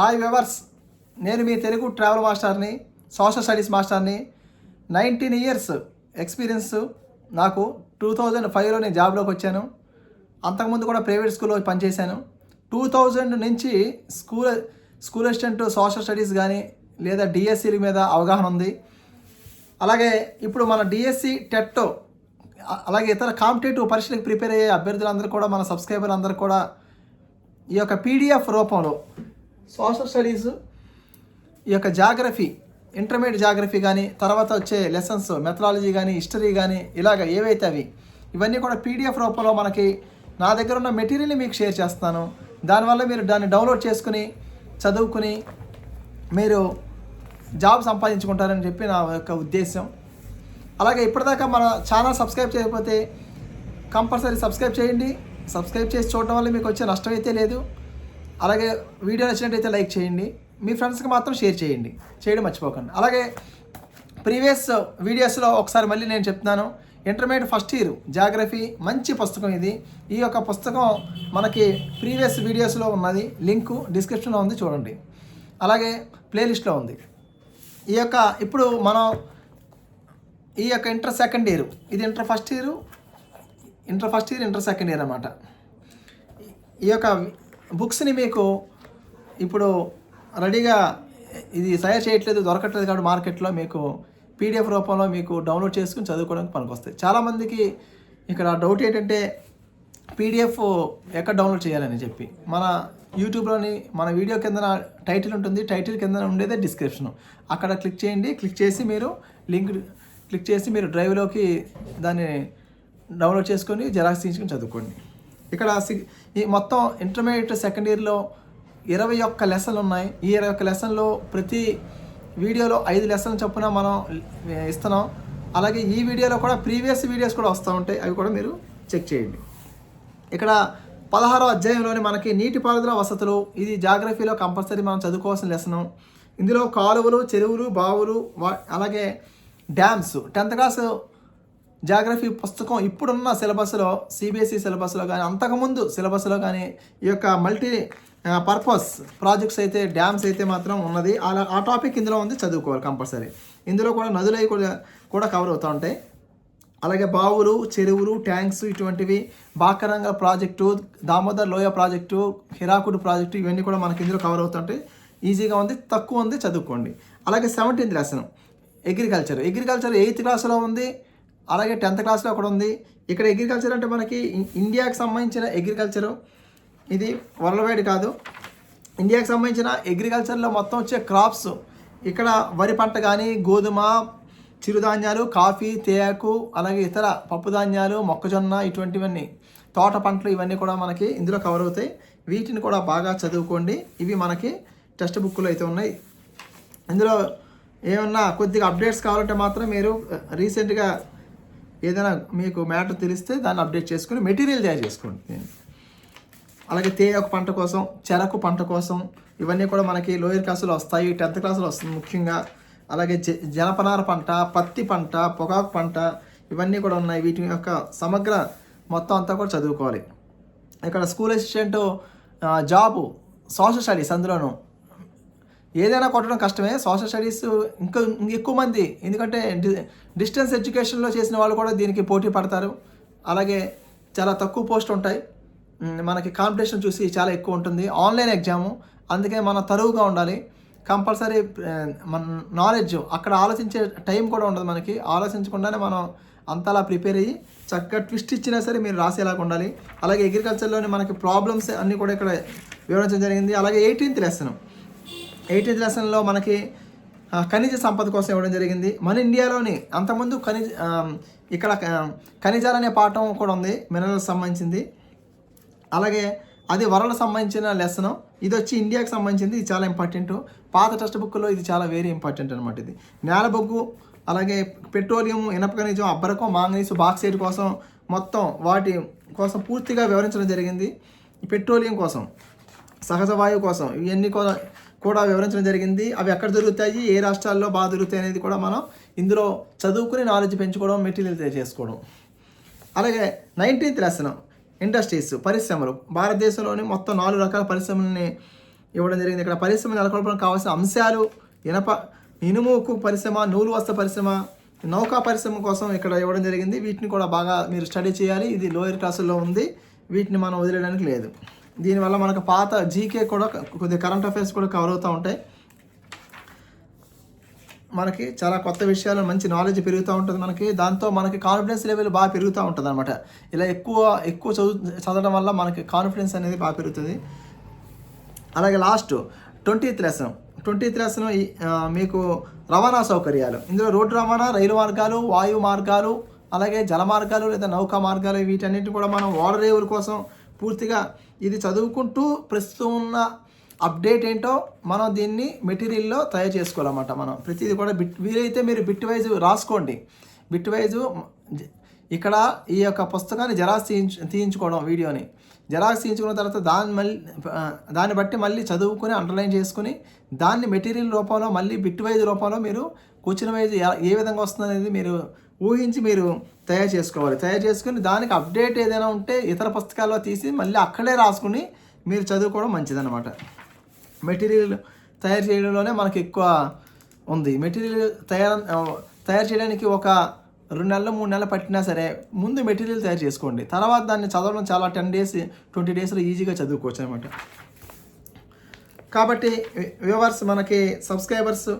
Hi viewers, నేను మీ Telugu travel మాస్టర్ని, social studies మాస్టర్ని. 19 ఇయర్స్ ఎక్స్పీరియన్స్ నాకు. 2005లో నేను జాబ్లోకి వచ్చాను. అంతకుముందు కూడా ప్రైవేట్ స్కూల్లో పనిచేశాను. 2000 నుంచి స్కూల్ అసిస్టెంట్ సోషల్ స్టడీస్ కానీ లేదా డిఎస్సీల మీద అవగాహన ఉంది. అలాగే ఇప్పుడు మన డిఎస్సి టెట్ అలాగే ఇతర కాంపిటేటివ్ పరీక్షలకు ప్రిపేర్ అయ్యే అభ్యర్థులందరూ కూడా, మన సబ్స్క్రైబర్ అందరూ కూడా ఈ యొక్క పీడిఎఫ్ రూపంలో సోషల్ స్టడీస్, ఈ యొక్క జాగ్రఫీ, ఇంటర్మీడియట్ జాగ్రఫీ కానీ, తర్వాత వచ్చే లెసన్స్ మెథడాలజీ కానీ, హిస్టరీ కానీ, ఇలాగ ఏవైతే అవి ఇవన్నీ కూడా పీడిఎఫ్ రూపంలో మనకి నా దగ్గర ఉన్న మెటీరియల్ని మీకు షేర్ చేస్తాను. దానివల్ల మీరు దాన్ని డౌన్లోడ్ చేసుకుని చదువుకుని మీరు జాబ్ సంపాదించుకుంటారని చెప్పి నా యొక్క ఉద్దేశం. అలాగే ఇప్పటిదాకా మన ఛానల్ సబ్స్క్రైబ్ చేయకపోతే కంపల్సరీ సబ్స్క్రైబ్ చేయండి. సబ్స్క్రైబ్ చేసి చూడటం వల్ల మీకు వచ్చే నష్టం అయితే లేదు. అలాగే వీడియో నచ్చినట్టయితే లైక్ చేయండి, మీ ఫ్రెండ్స్కి మాత్రం షేర్ చేయడం మర్చిపోకండి. అలాగే ప్రీవియస్ వీడియోస్లో ఒకసారి మళ్ళీ నేను చెప్తున్నాను, ఇంటర్మీడియట్ ఫస్ట్ ఇయర్ జాగ్రఫీ మంచి పుస్తకం ఇది. ఈ యొక్క పుస్తకం మనకి ప్రీవియస్ వీడియోస్లో ఉన్నది, లింకు డిస్క్రిప్షన్లో ఉంది, చూడండి. అలాగే ప్లేలిస్ట్లో ఉంది. ఇప్పుడు మనం ఈ యొక్క ఇంటర్ సెకండ్ ఇయర్, ఇది inter first year, inter second year అన్నమాట. ఈ యొక్క బుక్స్ని మీకు ఇప్పుడు రెడీగా ఇది తయారు చేయట్లేదు, దొరకట్లేదు కాబట్టి మార్కెట్లో మీకు పీడిఎఫ్ రూపంలో మీకు డౌన్లోడ్ చేసుకుని చదువుకోవడానికి పనికొస్తాయి. చాలామందికి ఇక్కడ డౌట్ ఏంటంటే పీడిఎఫ్ ఎక్కడ డౌన్లోడ్ చేయాలని చెప్పి, మన యూట్యూబ్లోని మన వీడియో కింద టైటిల్ ఉంటుంది, టైటిల్ కింద ఉండేదే డిస్క్రిప్షన్. అక్కడ క్లిక్ చేయండి. క్లిక్ చేసి మీరు లింక్ క్లిక్ చేసి మీరు డ్రైవ్లోకి దాన్ని డౌన్లోడ్ చేసుకొని జెరాక్స్ తీసుకుని చదువుకోండి. ఇక్కడ ఈ మొత్తం ఇంటర్మీడియట్ సెకండ్ ఇయర్లో 21 లెసన్లు ఉన్నాయి. ఈ 21 లెసన్లో ప్రతి వీడియోలో 5 లెసన్లు చొప్పున మనం ఇస్తున్నాం. అలాగే ఈ వీడియోలో కూడా ప్రీవియస్ వీడియోస్ కూడా వస్తూ ఉంటాయి, అవి కూడా మీరు చెక్ చేయండి. ఇక్కడ 16వ అధ్యాయంలోని మనకి నీటిపారుదల వసతులు, ఇది జాగ్రఫీలో కంపల్సరీ మనం చదువుకోవాల్సిన లెసను. ఇందులో కాలువలు, చెరువులు, బావులు, అలాగే డ్యామ్స్ 10th క్లాస్ జాగ్రఫీ పుస్తకం ఇప్పుడున్న సిలబస్లో, సిబిఎస్ఈ సిలబస్లో కానీ అంతకుముందు సిలబస్లో కానీ ఈ యొక్క మల్టీ పర్పస్ ప్రాజెక్ట్స్ అయితే, డ్యామ్స్ అయితే మాత్రం ఉన్నది. ఆ టాపిక్ ఇందులో ఉంది, చదువుకోవాలి కంపల్సరీ. ఇందులో కూడా నదులవి కూడా కవర్ అవుతూ ఉంటాయి. అలాగే బావులు, చెరువులు, ట్యాంక్స్, ఇటువంటివి, బాకరంగ ప్రాజెక్టు, దామోదర్ లోయ ప్రాజెక్టు, హిరాకుడు ప్రాజెక్టు, ఇవన్నీ కూడా మనకి ఇందులో కవర్ అవుతుంటాయి. ఈజీగా ఉంది, తక్కువ ఉంది, చదువుకోండి. అలాగే 17th లెసన్ అగ్రికల్చర్ 8th క్లాస్లో ఉంది. అలాగే 10th క్లాస్లో కూడా ఉంది. ఇక్కడ అగ్రికల్చర్ అంటే మనకి ఇండియాకి సంబంధించిన అగ్రికల్చరు, ఇది వరల్డ్ వైడ్ కాదు, ఇండియాకి సంబంధించిన అగ్రికల్చర్లో మొత్తం వచ్చే క్రాప్స్. ఇక్కడ వరి పంట కానీ, గోధుమ, చిరుధాన్యాలు, కాఫీ, తేయాకు, అలాగే ఇతర పప్పు ధాన్యాలు, మొక్కజొన్న, ఇటువంటివన్నీ తోట పంటలు, ఇవన్నీ కూడా మనకి ఇందులో కవర్ అవుతాయి. వీటిని కూడా బాగా చదువుకోండి. ఇవి మనకి టెక్స్ట్ బుక్లో అయితే ఉన్నాయి. ఇందులో ఏమన్నా కొద్దిగా అప్డేట్స్ కావాలంటే మాత్రం మీరు రీసెంట్గా ఏదైనా మీకు మ్యాటర్ తెలిస్తే దాన్ని అప్డేట్ చేసుకుని మెటీరియల్ తయారు చేసుకోండి. అలాగే తేయాకు పంట కోసం, చెరకు పంట కోసం, ఇవన్నీ కూడా మనకి లోయర్ క్లాసులో వస్తాయి, 10th క్లాసులో వస్తుంది ముఖ్యంగా. అలాగే జనపనార పంట, పత్తి పంట, పొగాకు పంట, ఇవన్నీ కూడా ఉన్నాయి. వీటి యొక్క సమగ్ర మొత్తం అంతా కూడా చదువుకోవాలి. ఇక్కడ school assistant job, social studies, అందులోనూ ఏదైనా కొట్టడం కష్టమే. సోషల్ స్టడీస్ ఇంకా ఎక్కువ మంది, ఎందుకంటే డిస్టెన్స్ ఎడ్యుకేషన్లో చేసిన వాళ్ళు కూడా దీనికి పోటీ పడతారు. అలాగే చాలా తక్కువ పోస్టులు ఉంటాయి. మనకి కాంపిటీషన్ చూసి చాలా ఎక్కువ ఉంటుంది. ఆన్లైన్ ఎగ్జాము, అందుకే మనం తరువుగా ఉండాలి. కంపల్సరీ మన నాలెడ్జ్, అక్కడ ఆలోచించే టైం కూడా ఉండదు మనకి. ఆలోచించకుండానే మనం అంతలా ప్రిపేర్ అయ్యి చక్కగా ట్విస్ట్ ఇచ్చినా సరే మీరు రాసేలాగా ఉండాలి. అలాగే అగ్రికల్చర్లోని మనకి ప్రాబ్లమ్స్ అన్నీ కూడా ఇక్కడ వివరించడం జరిగింది. అలాగే 18th లెసన్లో మనకి ఖనిజ సంపద కోసం ఇవ్వడం జరిగింది. మన ఇండియాలోని అంతకుముందు ఇక్కడ ఖనిజాలు అనే పాఠం కూడా ఉంది, మినరల్స్ సంబంధించింది. అలాగే అది వరల్డ్ సంబంధించిన లెసను, ఇది వచ్చి ఇండియాకి సంబంధించింది. ఇది చాలా ఇంపార్టెంట్. పాత టెక్స్ట్ బుక్లో ఇది చాలా వెరీ ఇంపార్టెంట్ అనమాట. ఇది నేలబొగ్గు, అలాగే పెట్రోలియం, ఇనప ఖనిజం, అబ్బరకం, మాంగనీసు, బాక్సైట్ కోసం, మొత్తం వాటి కోసం పూర్తిగా వివరించడం జరిగింది. పెట్రోలియం కోసం, సహజ వాయువు కోసం, ఇవన్నీ కూడా వివరించడం జరిగింది. అవి ఎక్కడ దొరుకుతాయి, ఏ రాష్ట్రాల్లో బాగా దొరుకుతాయి అనేది కూడా మనం ఇందులో చదువుకుని నాలెడ్జ్ పెంచుకోవడం, మెటీరియల్ తయారు చేసుకోవడం. అలాగే 19th లెసన్ ఇండస్ట్రీస్, పరిశ్రమలు. భారతదేశంలోని మొత్తం 4 రకాల పరిశ్రమలని ఇవ్వడం జరిగింది. ఇక్కడ పరిశ్రమ నెలకొల్పడానికి కావాల్సిన అంశాలు ఇనుము ఉక్కు పరిశ్రమ, నూలు వస్త్ర పరిశ్రమ, నౌకా పరిశ్రమ కోసం ఇక్కడ ఇవ్వడం జరిగింది. వీటిని కూడా బాగా మీరు స్టడీ చేయాలి. ఇది లోయర్ క్లాసుల్లో ఉంది, వీటిని మనం వదిలేయడానికి లేదు. దీనివల్ల మనకు పాత జీకే కూడా కొద్దిగా కరెంట్ అఫైర్స్ కూడా కవర్ అవుతూ ఉంటాయి. మనకి చాలా కొత్త విషయాలు, మంచి నాలెడ్జ్ పెరుగుతూ ఉంటుంది మనకి. దాంతో మనకి కాన్ఫిడెన్స్ లెవెల్ బాగా పెరుగుతూ ఉంటుంది అనమాట. ఇలా ఎక్కువ చదవడం వల్ల మనకి కాన్ఫిడెన్స్ అనేది బాగా పెరుగుతుంది. అలాగే లాస్ట్ 20th లెసన్ మీకు రవాణా సౌకర్యాలు. ఇందులో రోడ్డు రవాణా, రైలు మార్గాలు, వాయు మార్గాలు, అలాగే జల మార్గాలు లేదా నౌకా మార్గాలు, వీటన్నిటి కూడా మనం ఓడరేవుల కోసం పూర్తిగా ఇది చదువుకుంటూ ప్రస్తుతం ఉన్న అప్డేట్ ఏంటో మనం దీన్ని మెటీరియల్లో తయారు చేసుకోవాలన్నమాట. మనం ప్రతిదీ కూడా వీలైతే మీరు బిట్ వైజ్ రాసుకోండి. బిట్ వైజ్ ఇక్కడ ఈ యొక్క పుస్తకాన్ని జెరాక్స్ తీయించుకోవడం, వీడియోని జెరాక్స్ తీయించుకున్న తర్వాత దాన్ని బట్టి మళ్ళీ చదువుకొని అండర్లైన్ చేసుకుని దాన్ని మెటీరియల్ రూపంలో మళ్ళీ బిట్ వైజ్ రూపంలో మీరు క్వశ్చన్ వైజ్ ఏ విధంగా వస్తుంది అనేది మీరు ఊహించి మీరు తయారు చేసుకోవాలి. తయారు చేసుకుని దానికి అప్డేట్ ఏదైనా ఉంటే ఇతర పుస్తకాల్లో తీసి మళ్ళీ అక్కడే రాసుకుని మీరు చదువుకోవడం మంచిదన్నమాట. మెటీరియల్ తయారు చేయడంలోనే మనకి ఎక్కువ ఉంది. మెటీరియల్ తయారు చేయడానికి ఒక 2 నెలలు 3 నెలలు పట్టినా సరే ముందు మెటీరియల్ తయారు చేసుకోండి. తర్వాత దాన్ని చదవడం చాలా 10 days 20 daysలో ఈజీగా చదువుకోవచ్చు అనమాట. కాబట్టి వ్యూవర్స్, మనకి సబ్స్క్రైబర్స్,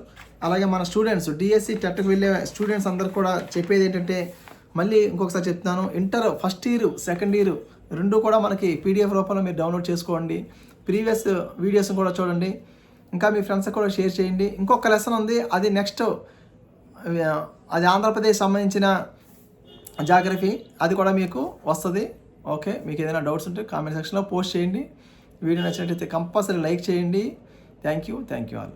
అలాగే మన స్టూడెంట్స్, డిఎస్సి టెట్కి వెళ్ళే స్టూడెంట్స్ అందరు కూడా చెప్పేది ఏంటంటే, మళ్ళీ ఇంకొకసారి చెప్తున్నాను, inter first year second year రెండు కూడా మనకి పీడిఎఫ్ రూపంలో మీరు డౌన్లోడ్ చేసుకోండి. ప్రీవియస్ వీడియోస్ కూడా చూడండి. ఇంకా మీ ఫ్రెండ్స్కి కూడా షేర్ చేయండి. ఇంకొక లెసన్ ఉంది, అది నెక్స్ట్, అది ఆంధ్రప్రదేశ్ సంబంధించిన జాగ్రఫీ, అది కూడా మీకు వస్తుంది. ఓకే, మీకు ఏదైనా డౌట్స్ ఉంటే కామెంట్ సెక్షన్లో పోస్ట్ చేయండి. వీడియో నచ్చినట్లయితే కంపల్సరీ లైక్ చేయండి. Thank you all.